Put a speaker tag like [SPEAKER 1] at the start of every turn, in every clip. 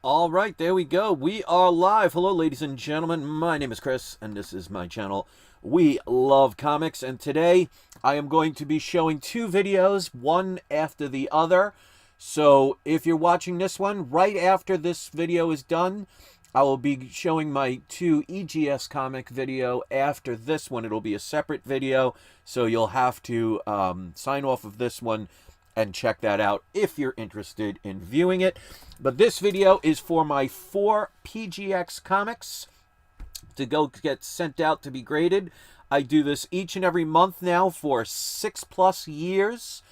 [SPEAKER 1] All right, there we go. We are live. Hello, ladies and gentlemen. My name is Chris, and this is my channel. We love comics, and today I am going to be showing two videos, one after the other. So if you're watching this one, right after this video is done, I will be showing my two EGS comic video. After this one, it'll be a separate video, so you'll have to sign off of this one and check that out if you're interested in viewing it. But this video is for my 4 PGX comics to go get sent out to be graded. I do this each and every month now for 6+ years.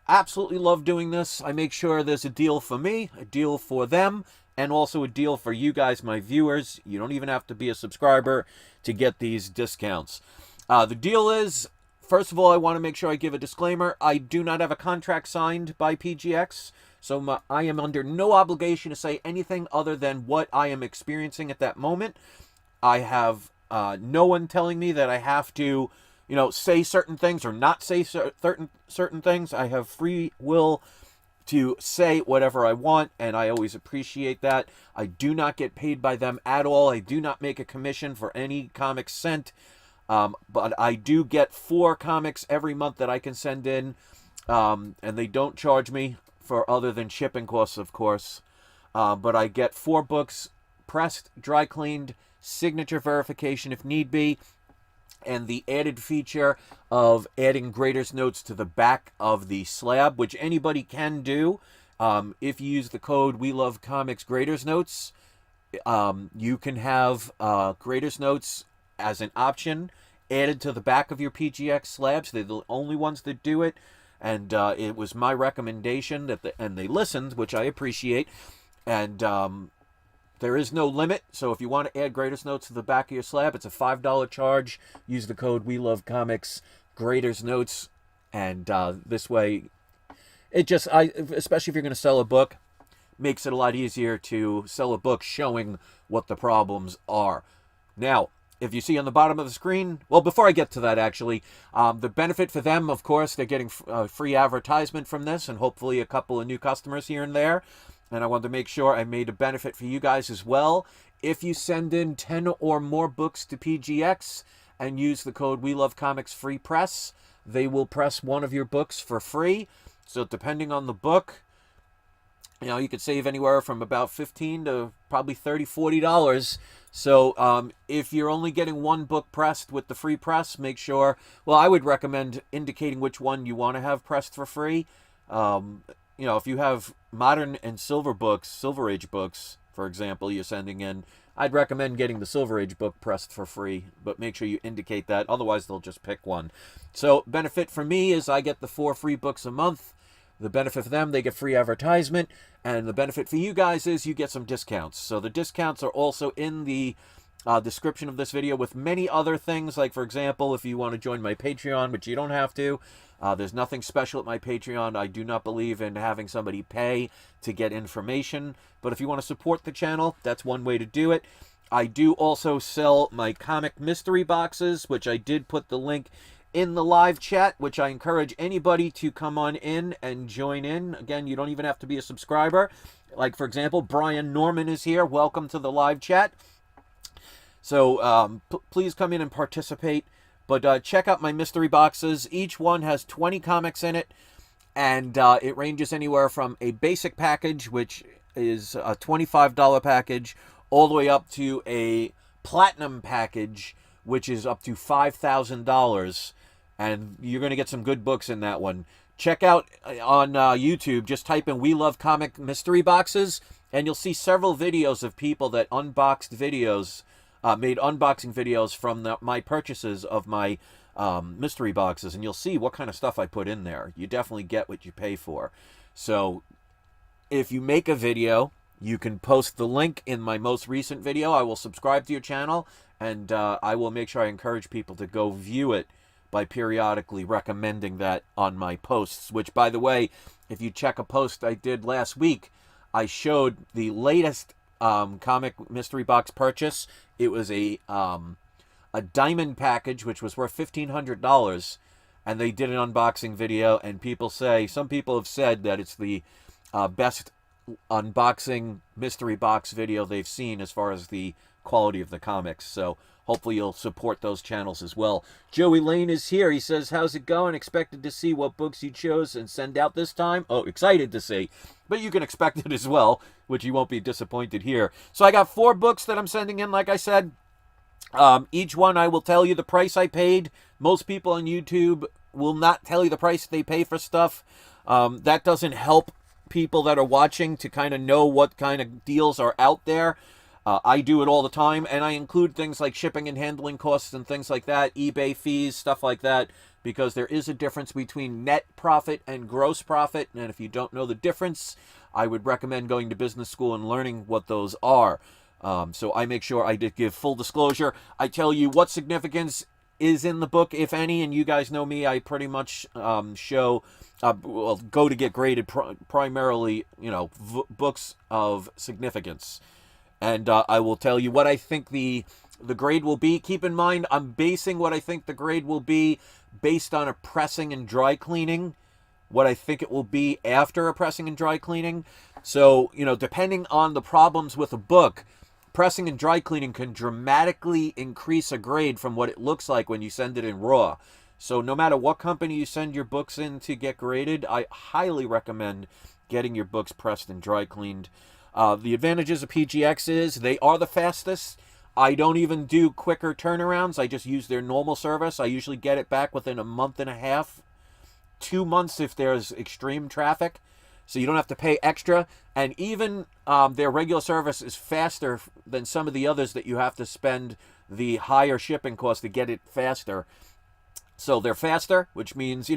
[SPEAKER 1] Absolutely love doing this. I make sure there's a deal for me, a deal for them, and also a deal for you guys, my viewers. You don't even have to be a subscriber to get these discounts. The deal is, first of all, I want to make sure I give a disclaimer. I do not have a contract signed by PGX, so I am under no obligation to say anything other than what I am experiencing at that moment. I have no one telling me that I have to, say certain things or not say certain things. I have free will to say whatever I want, and I always appreciate that. I do not get paid by them at all. I do not make a commission for any comics sent. But I do get 4 comics every month that I can send in, and they don't charge me for other than shipping costs, of course. But I get 4 books, pressed, dry cleaned, signature verification if need be, and the added feature of adding grader's notes to the back of the slab, which anybody can do. If you use the code We Love Comics Grader's Notes, you can have grader's notes as an option added to the back of your PGX slabs. They're the only ones that do it, and it was my recommendation and they listened, which I appreciate. And there is no limit, so if you want to add grader's notes to the back of your slab, it's a $5 charge. Use the code We Love Comics Grader's Notes, and this way, especially if you're going to sell a book, makes it a lot easier to sell a book showing what the problems are. Now, if you see on the bottom of the screen, well, before I get to that, actually, the benefit for them, of course, they're getting free advertisement from this and hopefully a couple of new customers here and there. And I wanted to make sure I made a benefit for you guys as well. If you send in 10 or more books to PGX and use the code We Love Comics Free Press, they will press one of your books for free. So depending on the book, you could save anywhere from about $15 to probably $30, $40. So if you're only getting one book pressed with the free press, make sure, well, I would recommend indicating which one you want to have pressed for free. If you have modern and Silver Age books, for example, you're sending in, I'd recommend getting the Silver Age book pressed for free, but make sure you indicate that. Otherwise, they'll just pick one. So benefit for me is I get the 4 free books a month. The benefit for them, they get free advertisement. And the benefit for you guys is you get some discounts. So the discounts are also in the description of this video with many other things. Like, for example, if you want to join my Patreon, which you don't have to, there's nothing special at my Patreon. I do not believe in having somebody pay to get information. But if you want to support the channel, that's one way to do it. I do also sell my comic mystery boxes, which I did put the link in the live chat, which I encourage anybody to come on in and join in. Again, you don't even have to be a subscriber. Like, for example, Brian Norman is here. Welcome to the live chat. So please come in and participate. But check out my mystery boxes. Each one has 20 comics in it, and it ranges anywhere from a basic package, which is a $25 package, all the way up to a platinum package, which is up to $5,000. And you're going to get some good books in that one. Check out on YouTube, just type in We Love Comic Mystery Boxes, and you'll see several videos of people that unboxed videos, made unboxing videos from my purchases of my mystery boxes, and you'll see what kind of stuff I put in there. You definitely get what you pay for. So if you make a video, you can post the link in my most recent video. I will subscribe to your channel, and I will make sure I encourage people to go view it by periodically recommending that on my posts, which, by the way, if you check a post I did last week, I showed the latest comic mystery box purchase. It was a diamond package, which was worth $1,500, and they did an unboxing video, and some people have said that it's the best unboxing mystery box video they've seen as far as the quality of the comics. So hopefully you'll support those channels as well. Joey Lane is here. He says, how's it going? Expected to see what books you chose and send out this time. Oh, excited to see. But you can expect it as well, which you won't be disappointed here. So I got 4 books that I'm sending in, like I said. Each one I will tell you the price I paid. Most people on YouTube will not tell you the price they pay for stuff. That doesn't help people that are watching to kind of know what kind of deals are out there. I do it all the time, and I include things like shipping and handling costs and things like that, eBay fees, stuff like that, because there is a difference between net profit and gross profit, and if you don't know the difference, I would recommend going to business school and learning what those are. So I make sure I did give full disclosure. I tell you what significance is in the book, if any, and you guys know me, I pretty much show, go to get graded primarily, books of significance. And I will tell you what I think the grade will be. Keep in mind, I'm basing what I think the grade will be based on a pressing and dry cleaning, what I think it will be after a pressing and dry cleaning. So, depending on the problems with a book, pressing and dry cleaning can dramatically increase a grade from what it looks like when you send it in raw. So no matter what company you send your books in to get graded, I highly recommend getting your books pressed and dry cleaned. The advantages of PGX is they are the fastest. I don't even do quicker turnarounds. I just use their normal service. I usually get it back within a month and a half, 2 months if there's extreme traffic. So you don't have to pay extra. And even their regular service is faster than some of the others that you have to spend the higher shipping cost to get it faster. So they're faster, which means,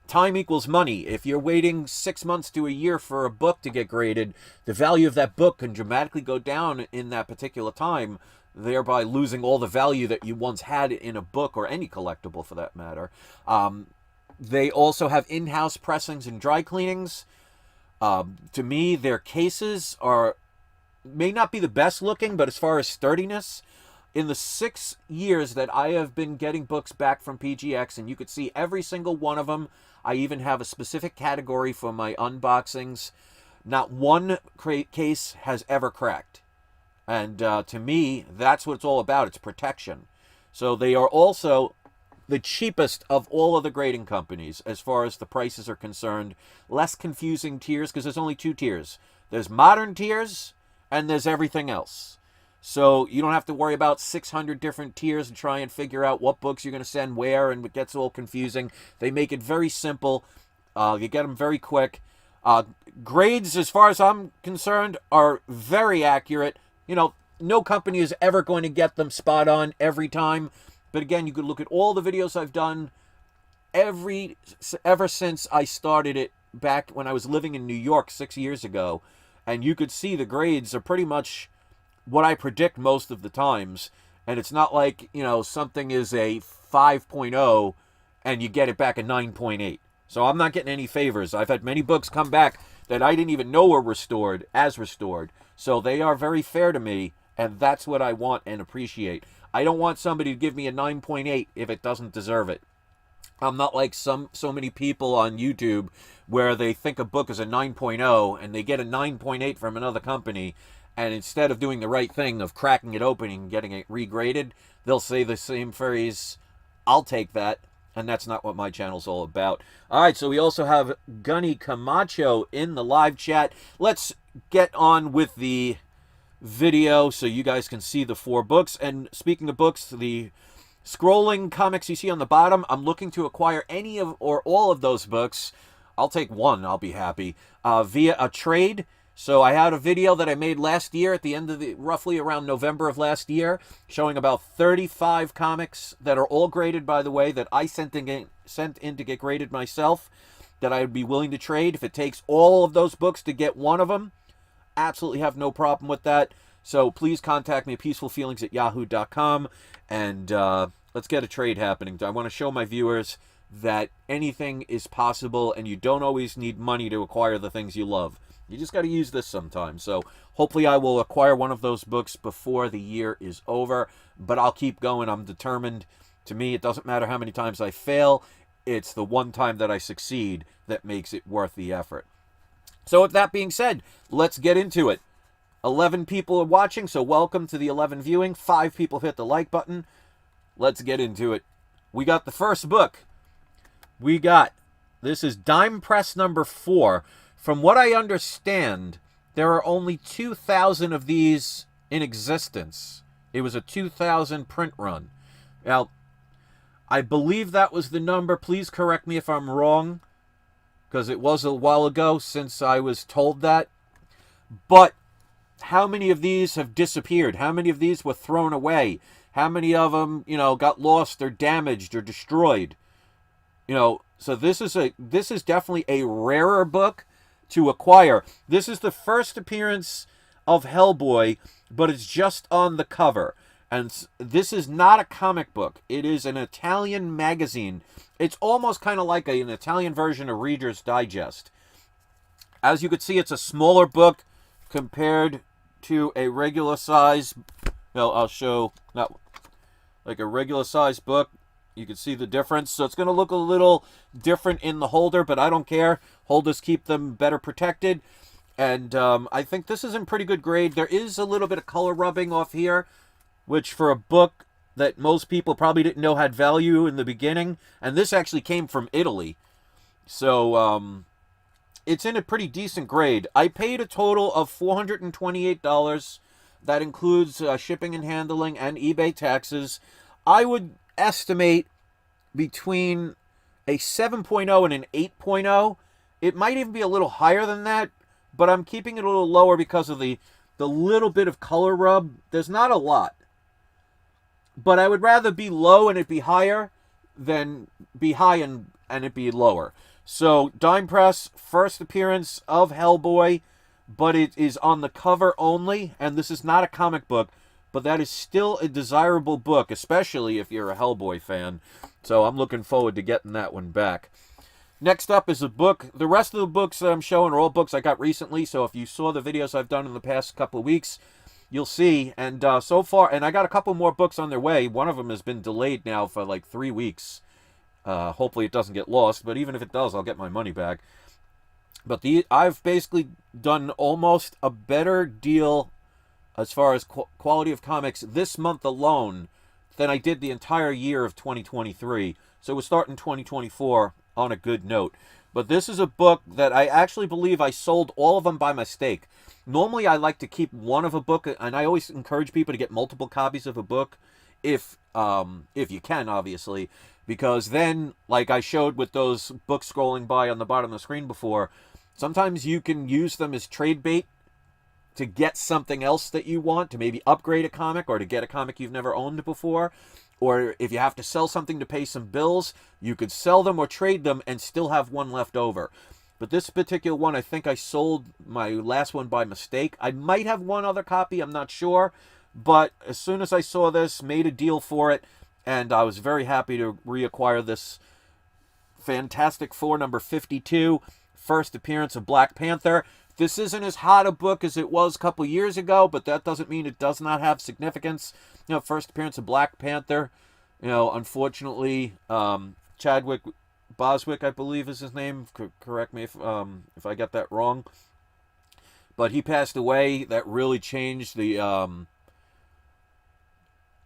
[SPEAKER 1] time equals money. If you're waiting 6 months to a year for a book to get graded, the value of that book can dramatically go down in that particular time, thereby losing all the value that you once had in a book or any collectible for that matter. They also have in-house pressings and dry cleanings. To me, their cases may not be the best looking, but as far as sturdiness, in the 6 years that I have been getting books back from PGX, and you could see every single one of them, I even have a specific category for my unboxings. Not one case has ever cracked. And to me, that's what it's all about. It's protection. So they are also the cheapest of all of the grading companies as far as the prices are concerned. Less confusing tiers, because there's only 2 tiers. There's modern tiers, and there's everything else. So you don't have to worry about 600 different tiers and try and figure out what books you're going to send where, and it gets all confusing. They make it very simple. You get them very quick. Grades, as far as I'm concerned, are very accurate. No company is ever going to get them spot on every time. But again, you could look at all the videos I've done ever since I started it back when I was living in New York 6 years ago. And you could see the grades are pretty much what I predict most of the times. And it's not like, something is a 5.0 and you get it back a 9.8. So I'm not getting any favors. I've had many books come back that I didn't even know were restored as restored. So they are very fair to me, and that's what I want and appreciate. I don't want somebody to give me a 9.8 if it doesn't deserve it. I'm not like so many people on YouTube where they think a book is a 9.0 and they get a 9.8 from another company, and instead of doing the right thing of cracking it open and getting it regraded, they'll say the same phrase, I'll take that, and that's not what my channel's all about. All right, so we also have Gunny Camacho in the live chat. Let's get on with the video so you guys can see the 4 books. And speaking of books, the scrolling comics you see on the bottom, I'm looking to acquire any of or all of those books. I'll take one, I'll be happy, via a trade. So I had a video that I made last year at the end of roughly around November of last year, showing about 35 comics that are all graded, by the way, that I sent in to get graded myself, that I would be willing to trade. If it takes all of those books to get one of them, absolutely have no problem with that. So please contact me at peacefulfeelings@yahoo.com, and let's get a trade happening. I want to show my viewers that anything is possible, and you don't always need money to acquire the things you love. You just got to use this sometimes. So hopefully I will acquire one of those books before the year is over, but I'll keep going. I'm determined. To me, it doesn't matter how many times I fail. It's the one time that I succeed that makes it worth the effort. So with that being said, let's get into it. 11 people are watching, so welcome to the 11 viewing. 5 people hit the like button. Let's get into it. We got the first book. This is Dime Press number 4. From what I understand, there are only 2,000 of these in existence. It was a 2,000 print run. Now, I believe that was the number. Please correct me if I'm wrong, because it was a while ago since I was told that. But how many of these have disappeared? How many of these were thrown away? How many of them, got lost or damaged or destroyed? So this is definitely a rarer book to acquire. This is the first appearance of Hellboy, but it's just on the cover. And this is not a comic book. It is an Italian magazine. It's almost kind of like an Italian version of Reader's Digest. As you can see, it's a smaller book compared to a regular size. I'll show that, like a regular size book. You can see the difference. So it's going to look a little different in the holder, but I don't care. Holders keep them better protected. And I think this is in pretty good grade. There is a little bit of color rubbing off here, which for a book that most people probably didn't know had value in the beginning. And this actually came from Italy. So it's in a pretty decent grade. I paid a total of $428. That includes shipping and handling and eBay taxes. I would estimate between a 7.0 and an 8.0. It might even be a little higher than that, but I'm keeping it a little lower because of the little bit of color rub. There's not a lot. But I would rather be low and it be higher than be high and it be lower. So, Dime Press, first appearance of Hellboy, but it is on the cover only, and this is not a comic book, but that is still a desirable book, especially if you're a Hellboy fan. So I'm looking forward to getting that one back. Next up is a book. The rest of the books that I'm showing are all books I got recently, so if you saw the videos I've done in the past couple of weeks, you'll see. And so far, and I got a couple more books on their way. One of them has been delayed now for like 3 weeks. Hopefully it doesn't get lost, but even if it does, I'll get my money back. But I've basically done almost a better deal as far as quality of comics this month alone than I did the entire year of 2023. So we're starting 2024 on a good note. But this is a book that I actually believe I sold all of them by mistake. Normally I like to keep one of a book, and I always encourage people to get multiple copies of a book if you can, obviously. Because then, like I showed with those books scrolling by on the bottom of the screen before, sometimes you can use them as trade bait to get something else that you want, to maybe upgrade a comic or to get a comic you've never owned before. Or if you have to sell something to pay some bills, you could sell them or trade them and still have one left over. But this particular one, I think I sold my last one by mistake. I might have one other copy, I'm not sure. But as soon as I saw this, made a deal for it, and I was very happy to reacquire this Fantastic Four number 52, first appearance of Black Panther. This isn't as hot a book as it was a couple years ago, but that doesn't mean it does not have significance. First appearance of Black Panther. Unfortunately, Chadwick Boswick, I believe is his name. Correct me if I get that wrong. But he passed away. That really changed the...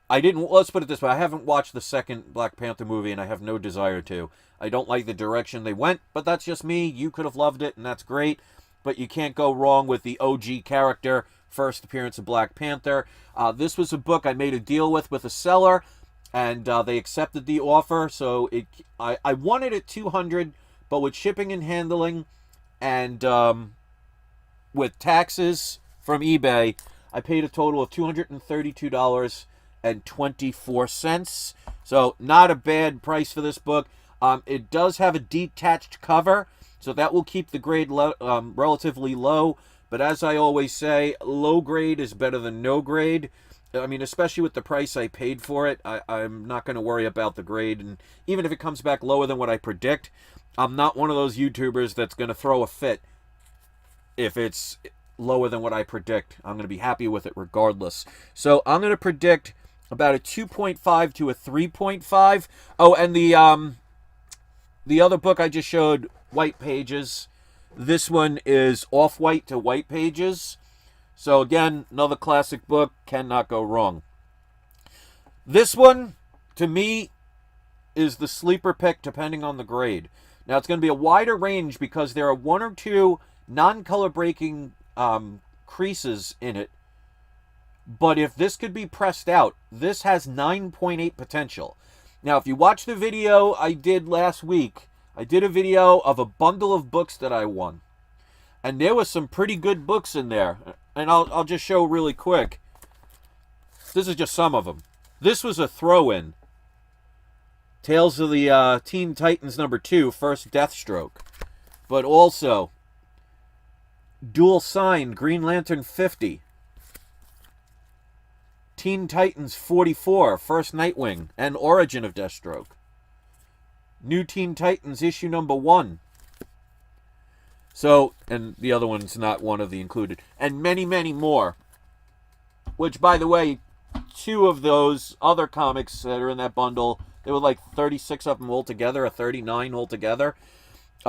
[SPEAKER 1] let's put it this way, I haven't watched the second Black Panther movie, and I have no desire to. I don't like the direction they went, but that's just me. You could have loved it, and that's great. But you can't go wrong with the OG character, first appearance of Black Panther. This was a book I made a deal with a seller, and they accepted the offer. So I wanted it $200, but with shipping and handling and with taxes from eBay, I paid a total of $232.24. So not a bad price for this book. It does have a detached cover, so that will keep the grade relatively low. But as I always say, low grade is better than no grade. I mean, especially with the price I paid for it, I'm not going to worry about the grade. And even if it comes back lower than what I predict, I'm not one of those YouTubers that's going to throw a fit if it's lower than what I predict. I'm going to be happy with it regardless. So I'm going to predict about a 2.5 to a 3.5. Oh, and the other book I just showed, White Pages, This one is off-white to white pages. So again, another classic book, cannot go wrong. This one, to me, is the sleeper pick depending on the grade. Now, it's going to be a wider range because there are one or two non-color breaking creases in it. But if this could be pressed out, this has 9.8 potential. Now, if you watch the video I did last week, I did a video of a bundle of books that I won. And there was some pretty good books in there. And I'll just show really quick. This is just some of them. This was a throw-in. Tales of the Teen Titans #2, First Deathstroke. But also, dual signed Green Lantern 50. Teen Titans 44, First Nightwing, and Origin of Deathstroke. New Teen Titans issue #1. So, and the other one's not one of the included. And many, many more. Which, by the way, 2 of those other comics that are in that bundle, there were like 36 of them altogether, or 39 altogether.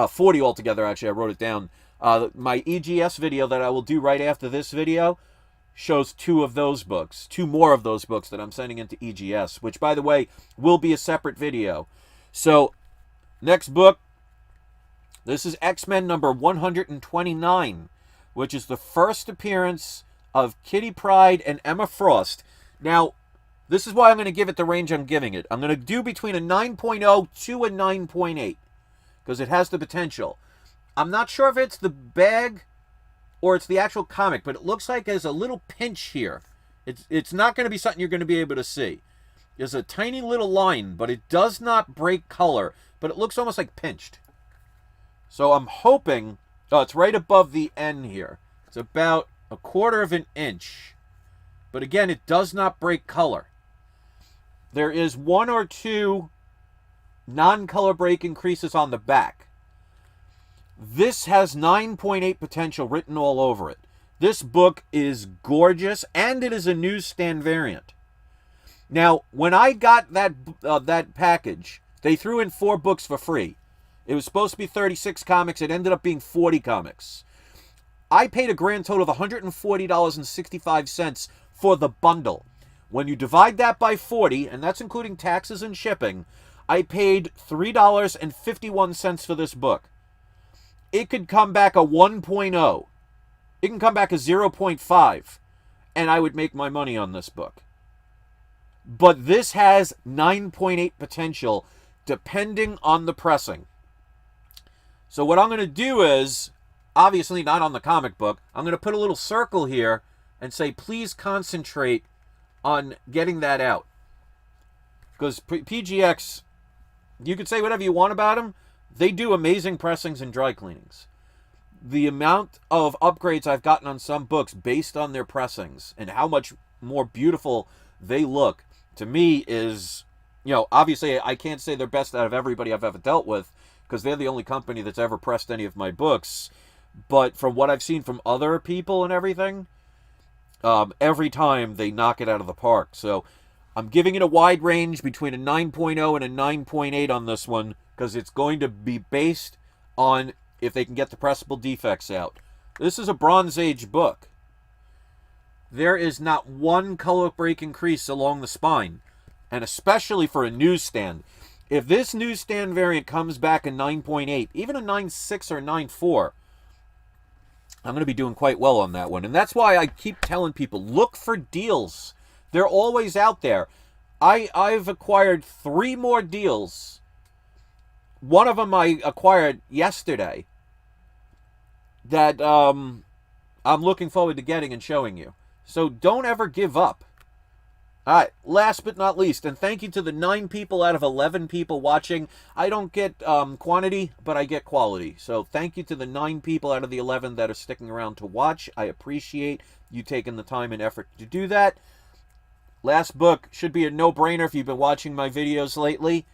[SPEAKER 1] 40 altogether, actually, I wrote it down. My EGS video that I will do right after this video shows 2 of those books. 2 more of those books that I'm sending into EGS, which, by the way, will be a separate video. So, next book, this is X-Men #129, which is the first appearance of Kitty Pryde and Emma Frost. Now, this is why I'm going to give it the range I'm giving it. I'm going to do between a 9.0 to a 9.8, because it has the potential. I'm not sure if it's the bag or it's the actual comic, but it looks like there's a little pinch here. It's not going to be something you're going to be able to see. There's a tiny little line, but it does not break color, but it looks almost like pinched. So I'm hoping, oh, it's right above the N here. It's about 1/4 of an inch. But again, it does not break color. There is 1 or 2 non-color breaking creases on the back. This has 9.8 potential written all over it. This book is gorgeous, and it is a newsstand variant. Now, when I got that package, they threw in 4 books for free. It was supposed to be 36 comics. It ended up being 40 comics. I paid a grand total of $140.65 for the bundle. When you divide that by 40, and that's including taxes and shipping, I paid $3.51 for this book. It could come back a 1.0. It can come back a 0.5, and I would make my money on this book. But this has 9.8 potential, depending on the pressing. So what I'm going to do is, obviously not on the comic book, I'm going to put a little circle here and say, please concentrate on getting that out. Because PGX, you could say whatever you want about them, they do amazing pressings and dry cleanings. The amount of upgrades I've gotten on some books based on their pressings and how much more beautiful they look, to me is, obviously I can't say they're best out of everybody I've ever dealt with, because they're the only company that's ever pressed any of my books. But from what I've seen from other people and everything, every time they knock it out of the park. So I'm giving it a wide range between a 9.0 and a 9.8 on this one, because it's going to be based on if they can get the pressable defects out. This is a Bronze Age book. There is not one color breaking crease along the spine, and especially for a newsstand. If this newsstand variant comes back a 9.8, even a 9.6 or 9.4, I'm going to be doing quite well on that one. And that's why I keep telling people, look for deals. They're always out there. I've acquired 3 more deals. One of them I acquired yesterday that I'm looking forward to getting and showing you. So don't ever give up. All right, last but not least, and thank you to the 9 people out of 11 people watching. I don't get quantity, but I get quality. So thank you to the 9 people out of the 11 that are sticking around to watch. I appreciate you taking the time and effort to do that. Last book should be a no-brainer if you've been watching my videos lately.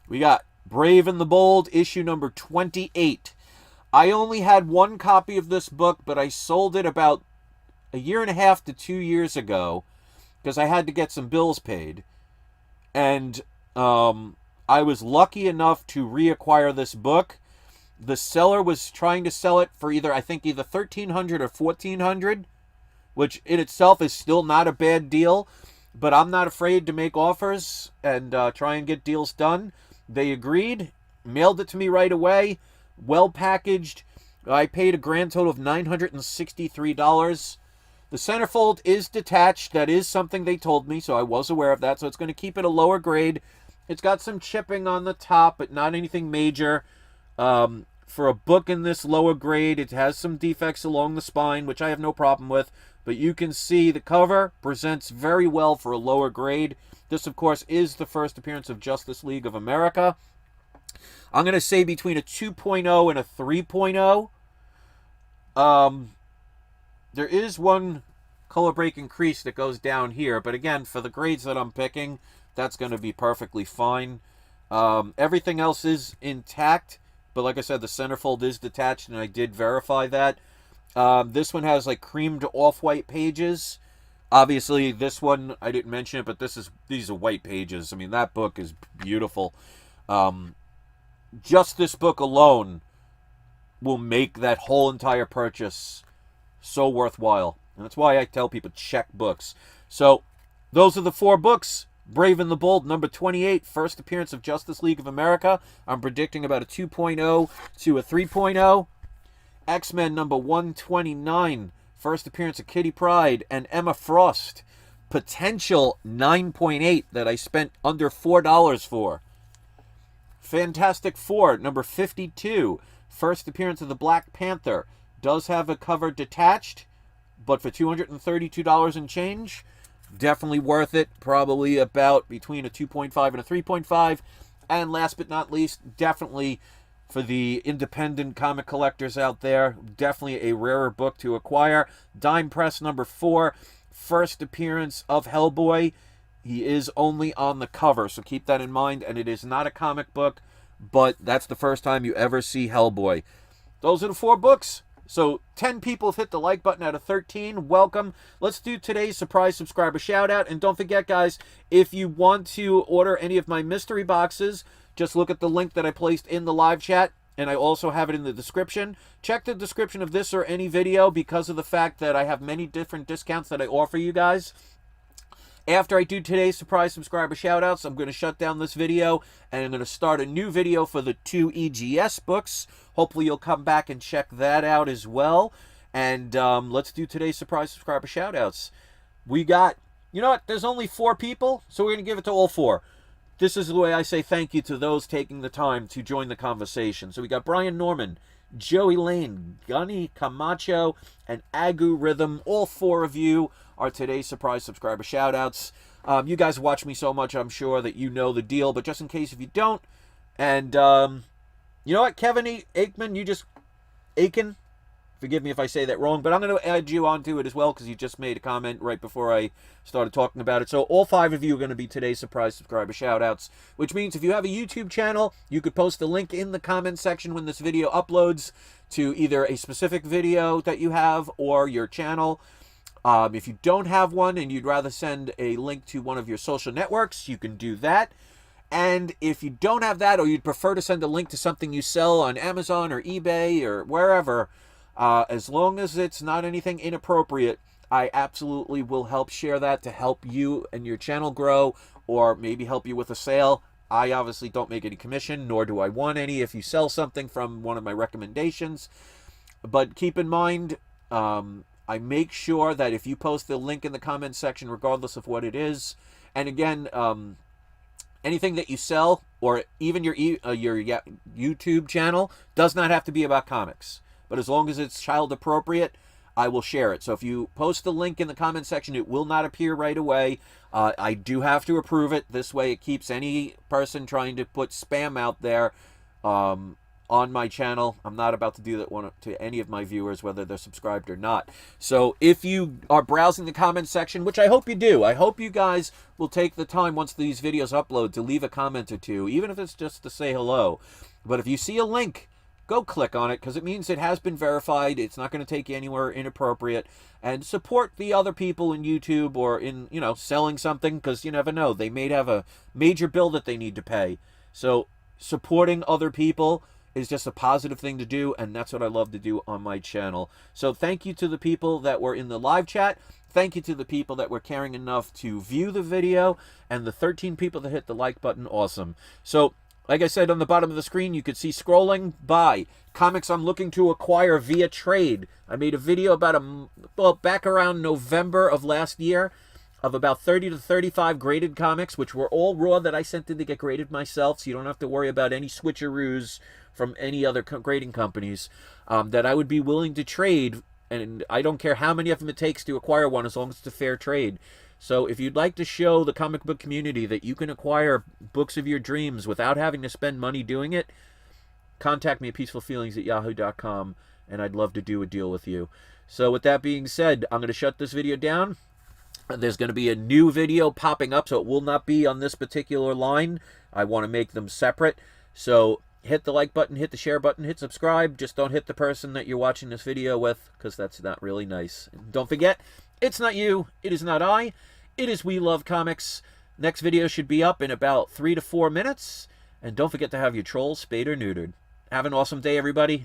[SPEAKER 1] We got Brave and the Bold, issue number 28. I only had 1 copy of this book, but I sold it about 1.5 to 2 years ago, because I had to get some bills paid. And I was lucky enough to reacquire this book. The seller was trying to sell it for either 1,300 or 1,400, which in itself is still not a bad deal. But I'm not afraid to make offers and try and get deals done. They agreed, mailed it to me right away, well packaged. I paid a grand total of $963. The centerfold is detached. That is something they told me, so I was aware of that. So it's going to keep it a lower grade. It's got some chipping on the top, but not anything major. For a book in this lower grade, it has some defects along the spine, which I have no problem with. But you can see the cover presents very well for a lower grade. This, of course, is the first appearance of Justice League of America. I'm going to say between a 2.0 and a 3.0. There is one color break increase that goes down here. But again, for the grades that I'm picking, that's going to be perfectly fine. Everything else is intact. But like I said, the centerfold is detached, and I did verify that. This one has like creamed off-white pages. Obviously, this one, I didn't mention it, but these are white pages. I mean, that book is beautiful. Just this book alone will make that whole entire purchase so worthwhile. And that's why I tell people, check books. So, those are the 4 books. Brave and the Bold, number 28, first appearance of Justice League of America. I'm predicting about a 2.0 to a 3.0. X-Men number 129, first appearance of Kitty Pryde and Emma Frost. Potential 9.8 that I spent under $4 for. Fantastic Four, number 52, first appearance of the Black Panther. Does have a cover detached, but for $232 and change, definitely worth it. Probably about between a 2.5 and a 3.5. And last but not least, definitely for the independent comic collectors out there, definitely a rarer book to acquire. Dime Press number 4, first appearance of Hellboy. He is only on the cover, so keep that in mind. And it is not a comic book, but that's the first time you ever see Hellboy. Those are the 4 books. So 10 people have hit the like button out of 13. Welcome. Let's do today's surprise subscriber shout out. And don't forget, guys, if you want to order any of my mystery boxes, just look at the link that I placed in the live chat, and I also have it in the description. Check the description of this or any video because of the fact that I have many different discounts that I offer you guys. After I do today's surprise subscriber shoutouts, I'm going to shut down this video, and I'm going to start a new video for the 2 EGS books. Hopefully you'll come back and check that out as well. And let's do today's surprise subscriber shoutouts. We got, you know what, there's only 4 people, so we're going to give it to all 4. This is the way I say thank you to those taking the time to join the conversation. So we got Brian Norman, Joey Lane, Gunny Camacho, and Agu Rhythm. All 4 of you are today's surprise subscriber shoutouts. You guys watch me so much, I'm sure that you know the deal. But just in case if you don't, and you know what, Kevin Aikman, Aiken, forgive me if I say that wrong, but I'm going to add you onto it as well because you just made a comment right before I started talking about it. So all 5 of you are going to be today's surprise subscriber shoutouts, which means if you have a YouTube channel, you could post a link in the comment section when this video uploads to either a specific video that you have or your channel. If you don't have one and you'd rather send a link to one of your social networks, you can do that. And if you don't have that, or you'd prefer to send a link to something you sell on Amazon or eBay or wherever, as long as it's not anything inappropriate, I absolutely will help share that to help you and your channel grow, or maybe help you with a sale. I obviously don't make any commission, nor do I want any if you sell something from one of my recommendations. But keep in mind, I make sure that if you post the link in the comments section, regardless of what it is, and again, anything that you sell, or even your YouTube channel, does not have to be about comics. But as long as it's child appropriate, I will share it. So if you post the link in the comment section, it will not appear right away. I do have to approve it. This way it keeps any person trying to put spam out there on my channel. I'm not about to do that to any of my viewers, whether they're subscribed or not. So if you are browsing the comment section, which I hope you do, I hope you guys will take the time once these videos upload to leave a comment or two, even if it's just to say hello. But if you see a link, go click on it, because it means it has been verified. It's not going to take you anywhere inappropriate. And support the other people in YouTube or in, selling something, because you never know. They may have a major bill that they need to pay. So supporting other people is just a positive thing to do, and that's what I love to do on my channel. So thank you to the people that were in the live chat. Thank you to the people that were caring enough to view the video, and the 13 people that hit the like button. Awesome. So like I said, on the bottom of the screen, you could see scrolling by comics I'm looking to acquire via trade. I made a video about back around November of last year of about 30 to 35 graded comics, which were all raw that I sent in to get graded myself, so you don't have to worry about any switcheroos from any other grading companies, that I would be willing to trade, and I don't care how many of them it takes to acquire one, as long as it's a fair trade. So if you'd like to show the comic book community that you can acquire books of your dreams without having to spend money doing it, contact me at peacefulfeelings@yahoo.com, and I'd love to do a deal with you. So with that being said, I'm going to shut this video down. There's going to be a new video popping up, so it will not be on this particular line. I want to make them separate. So hit the like button, hit the share button, hit subscribe. Just don't hit the person that you're watching this video with, because that's not really nice. And don't forget, it's not you, it is not I, it is We Love Comics. Next video should be up in about 3 to 4 minutes. And don't forget to have your trolls spayed or neutered. Have an awesome day, everybody.